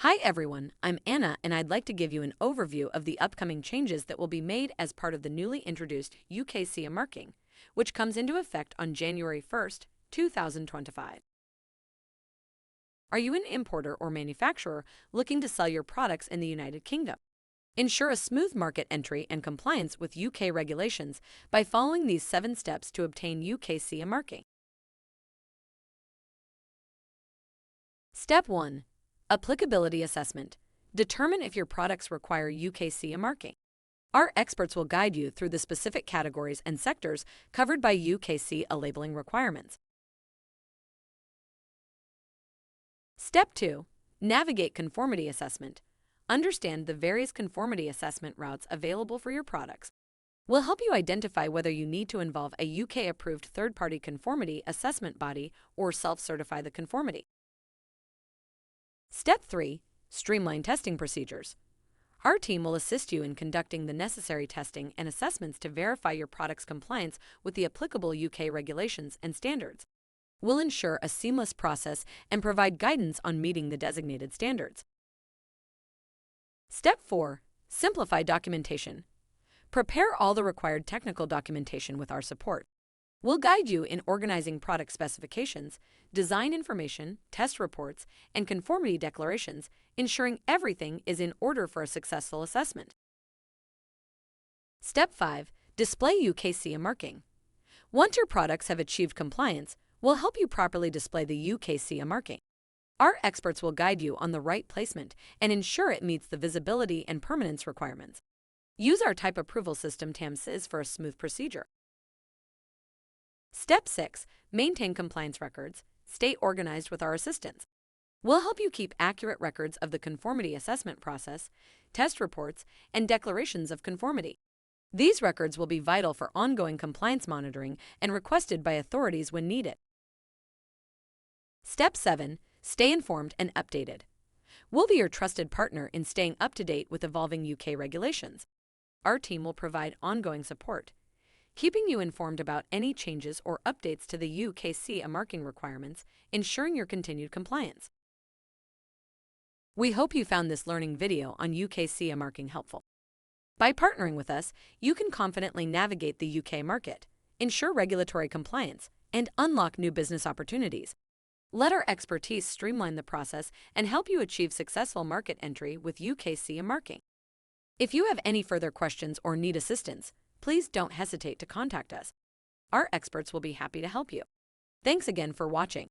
Hi everyone, I'm Anna and I'd like to give you an overview of the upcoming changes that will be made as part of the newly introduced UKCA Marking, which comes into effect on January 1st, 2025. Are you an importer or manufacturer looking to sell your products in the United Kingdom? Ensure a smooth market entry and compliance with UK regulations by following these 7 steps to obtain UKCA Marking. Step 1. Applicability Assessment. Determine if your products require UKCA marking. Our experts will guide you through the specific categories and sectors covered by UKCA labeling requirements. Step 2. Navigate Conformity Assessment. Understand the various conformity assessment routes available for your products. We'll help you identify whether you need to involve a UK-approved third-party conformity assessment body or self-certify the conformity. Step 3. Streamline testing procedures. Our team will assist you in conducting the necessary testing and assessments to verify your product's compliance with the applicable UK regulations and standards. We'll ensure a seamless process and provide guidance on meeting the designated standards. Step 4. Simplify documentation. Prepare all the required technical documentation with our support. We'll guide you in organizing product specifications, design information, test reports, and conformity declarations, ensuring everything is in order for a successful assessment. Step 5. Display UKCA marking. Once your products have achieved compliance, we'll help you properly display the UKCA marking. Our experts will guide you on the right placement and ensure it meets the visibility and permanence requirements. Use our type approval system TAMSIS for a smooth procedure. Step 6. Maintain compliance records. Stay organized with our assistants. We'll help you keep accurate records of the conformity assessment process, test reports, and declarations of conformity. These records will be vital for ongoing compliance monitoring and requested by authorities when needed. Step 7. Stay informed and updated. We'll be your trusted partner in staying up to date with evolving UK regulations. Our team will provide ongoing support, keeping you informed about any changes or updates to the UKCA marking requirements, ensuring your continued compliance. We hope you found this learning video on UKCA marking helpful. By partnering with us, you can confidently navigate the UK market, ensure regulatory compliance, and unlock new business opportunities. Let our expertise streamline the process and help you achieve successful market entry with UKCA marking. If you have any further questions or need assistance, please don't hesitate to contact us. Our experts will be happy to help you. Thanks again for watching.